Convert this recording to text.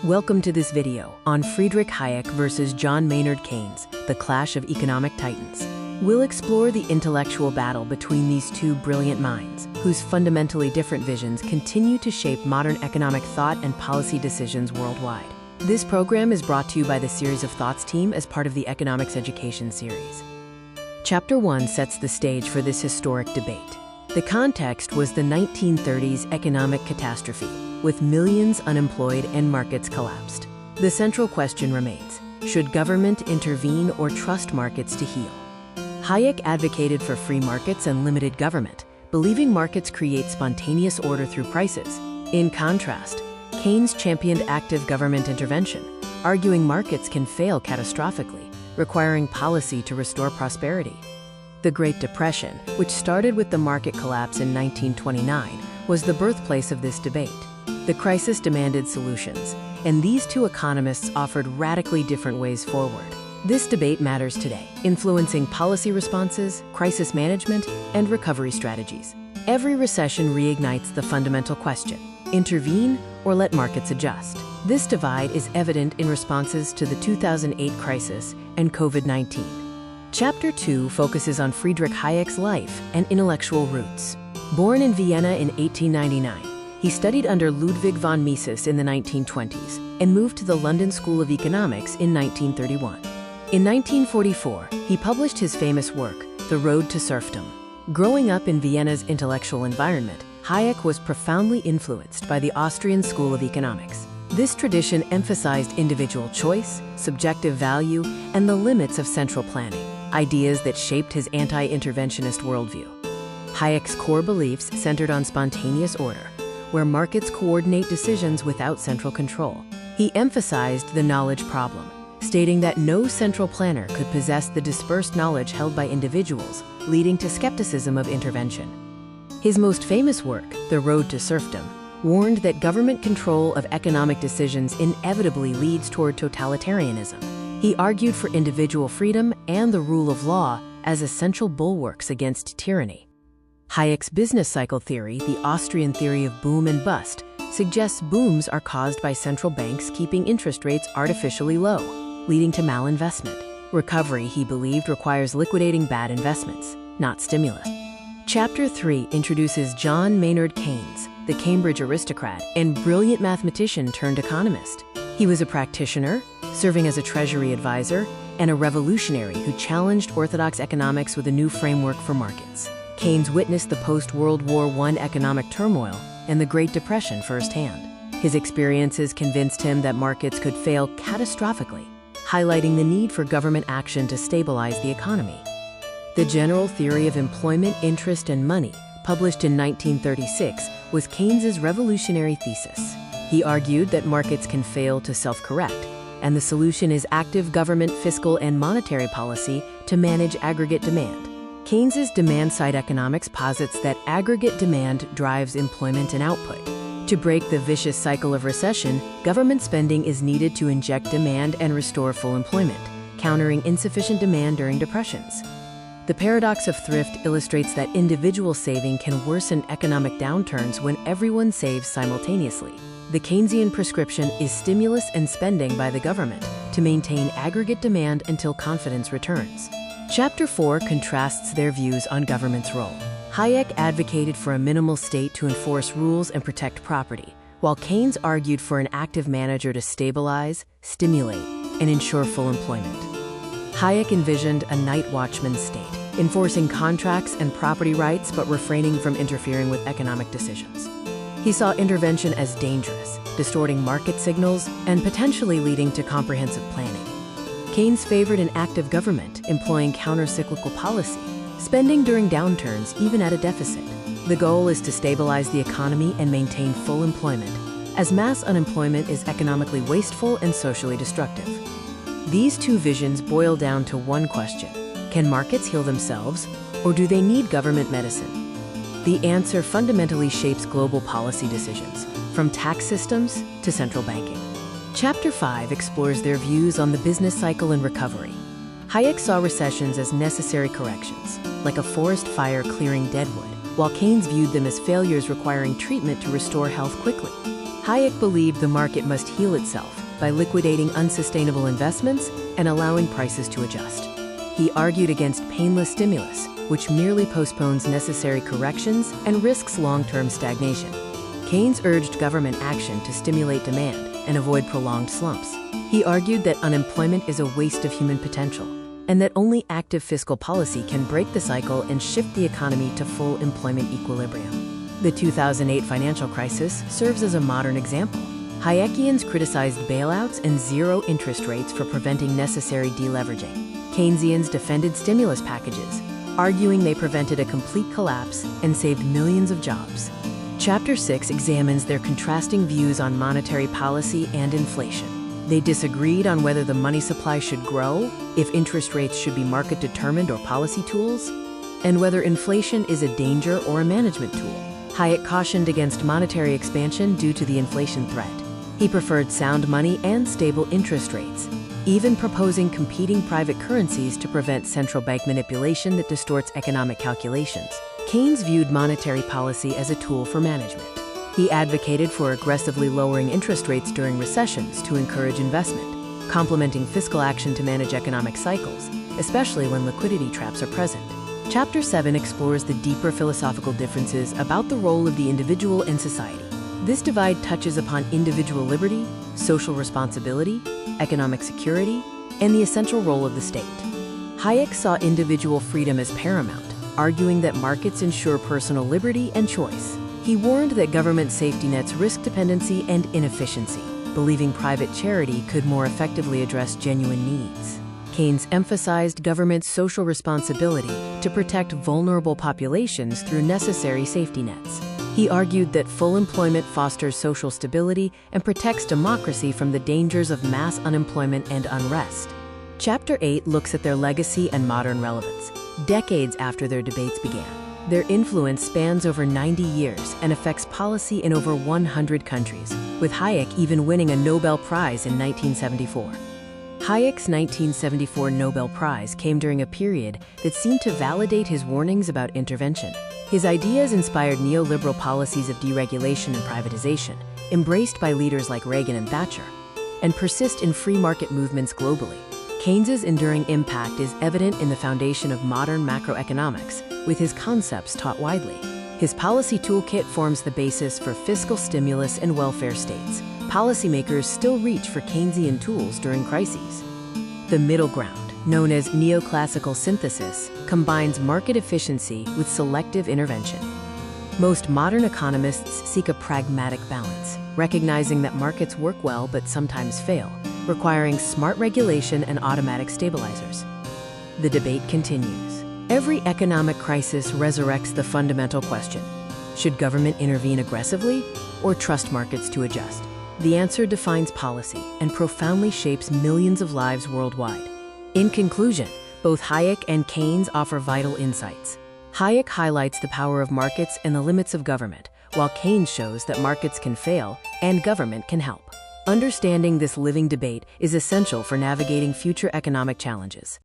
Welcome to this video on Friedrich Hayek versus John Maynard Keynes, the clash of economic titans. We'll explore the intellectual battle between these two brilliant minds, whose fundamentally different visions continue to shape modern economic thought and policy decisions worldwide. This program is brought to you by the Series of Thoughts team as part of the Economics Education series. Chapter 1 sets the stage for this historic debate. The context was the 1930s economic catastrophe, with millions unemployed and markets collapsed. The central question remains, should government intervene or trust markets to heal? Hayek advocated for free markets and limited government, believing markets create spontaneous order through prices. In contrast, Keynes championed active government intervention, arguing markets can fail catastrophically, requiring policy to restore prosperity. The Great Depression, which started with the market collapse in 1929, was the birthplace of this debate. The crisis demanded solutions, and these two economists offered radically different ways forward. This debate matters today, influencing policy responses, crisis management, and recovery strategies. Every recession reignites the fundamental question: intervene or let markets adjust? This divide is evident in responses to the 2008 crisis and COVID-19. Chapter 2 focuses on Friedrich Hayek's life and intellectual roots. Born in Vienna in 1899, he studied under Ludwig von Mises in the 1920s and moved to the London School of Economics in 1931. In 1944, he published his famous work, The Road to Serfdom. Growing up in Vienna's intellectual environment, Hayek was profoundly influenced by the Austrian School of Economics. This tradition emphasized individual choice, subjective value, and the limits of central planning, ideas that shaped his anti-interventionist worldview. Hayek's core beliefs centered on spontaneous order, where markets coordinate decisions without central control. He emphasized the knowledge problem, stating that no central planner could possess the dispersed knowledge held by individuals, leading to skepticism of intervention. His most famous work, The Road to Serfdom, warned that government control of economic decisions inevitably leads toward totalitarianism. He argued for individual freedom and the rule of law as essential bulwarks against tyranny. Hayek's business cycle theory, the Austrian theory of boom and bust, suggests booms are caused by central banks keeping interest rates artificially low, leading to malinvestment. Recovery, he believed, requires liquidating bad investments, not stimulus. Chapter 3 introduces John Maynard Keynes, the Cambridge aristocrat and brilliant mathematician turned economist. He was a practitioner, serving as a treasury advisor, and a revolutionary who challenged orthodox economics with a new framework for markets. Keynes witnessed the post-World War I economic turmoil and the Great Depression firsthand. His experiences convinced him that markets could fail catastrophically, highlighting the need for government action to stabilize the economy. The General Theory of Employment, Interest, and Money, published in 1936, was Keynes's revolutionary thesis. He argued that markets can fail to self-correct, and the solution is active government fiscal and monetary policy to manage aggregate demand. Keynes's demand-side economics posits that aggregate demand drives employment and output. To break the vicious cycle of recession, government spending is needed to inject demand and restore full employment, countering insufficient demand during depressions. The paradox of thrift illustrates that individual saving can worsen economic downturns when everyone saves simultaneously. The Keynesian prescription is stimulus and spending by the government to maintain aggregate demand until confidence returns. Chapter 4 contrasts their views on government's role. Hayek advocated for a minimal state to enforce rules and protect property, while Keynes argued for an active manager to stabilize, stimulate, and ensure full employment. Hayek envisioned a night watchman state, enforcing contracts and property rights but refraining from interfering with economic decisions. He saw intervention as dangerous, distorting market signals and potentially leading to comprehensive planning. Keynes favored an active government, employing counter-cyclical policy, spending during downturns even at a deficit. The goal is to stabilize the economy and maintain full employment, as mass unemployment is economically wasteful and socially destructive. These two visions boil down to one question: can markets heal themselves, or do they need government medicine? The answer fundamentally shapes global policy decisions, from tax systems to central banking. Chapter 5 explores their views on the business cycle and recovery. Hayek saw recessions as necessary corrections, like a forest fire clearing deadwood, while Keynes viewed them as failures requiring treatment to restore health quickly. Hayek believed the market must heal itself by liquidating unsustainable investments and allowing prices to adjust. He argued against painless stimulus, which merely postpones necessary corrections and risks long-term stagnation. Keynes urged government action to stimulate demand and avoid prolonged slumps. He argued that unemployment is a waste of human potential, and that only active fiscal policy can break the cycle and shift the economy to full employment equilibrium. The 2008 financial crisis serves as a modern example. Hayekians criticized bailouts and zero interest rates for preventing necessary deleveraging. Keynesians defended stimulus packages, arguing they prevented a complete collapse and saved millions of jobs. Chapter 6 examines their contrasting views on monetary policy and inflation. They disagreed on whether the money supply should grow, if interest rates should be market-determined or policy tools, and whether inflation is a danger or a management tool. Hayek cautioned against monetary expansion due to the inflation threat. He preferred sound money and stable interest rates, even proposing competing private currencies to prevent central bank manipulation that distorts economic calculations. Keynes viewed monetary policy as a tool for management. He advocated for aggressively lowering interest rates during recessions to encourage investment, complementing fiscal action to manage economic cycles, especially when liquidity traps are present. Chapter 7 explores the deeper philosophical differences about the role of the individual in society. This divide touches upon individual liberty, social responsibility, economic security, and the essential role of the state. Hayek saw individual freedom as paramount, arguing that markets ensure personal liberty and choice. He warned that government safety nets risk dependency and inefficiency, believing private charity could more effectively address genuine needs. Keynes emphasized government's social responsibility to protect vulnerable populations through necessary safety nets. He argued that full employment fosters social stability and protects democracy from the dangers of mass unemployment and unrest. Chapter 8 looks at their legacy and modern relevance, decades after their debates began. Their influence spans over 90 years and affects policy in over 100 countries, with Hayek even winning a Nobel Prize in 1974. Hayek's 1974 Nobel Prize came during a period that seemed to validate his warnings about intervention. His ideas inspired neoliberal policies of deregulation and privatization, embraced by leaders like Reagan and Thatcher, and persist in free market movements globally. Keynes's enduring impact is evident in the foundation of modern macroeconomics, with his concepts taught widely. His policy toolkit forms the basis for fiscal stimulus and welfare states. Policymakers still reach for Keynesian tools during crises. The middle ground, known as neoclassical synthesis, combines market efficiency with selective intervention. Most modern economists seek a pragmatic balance, recognizing that markets work well but sometimes fail, requiring smart regulation and automatic stabilizers. The debate continues. Every economic crisis resurrects the fundamental question: should government intervene aggressively or trust markets to adjust? The answer defines policy and profoundly shapes millions of lives worldwide. In conclusion, both Hayek and Keynes offer vital insights. Hayek highlights the power of markets and the limits of government, while Keynes shows that markets can fail and government can help. Understanding this living debate is essential for navigating future economic challenges.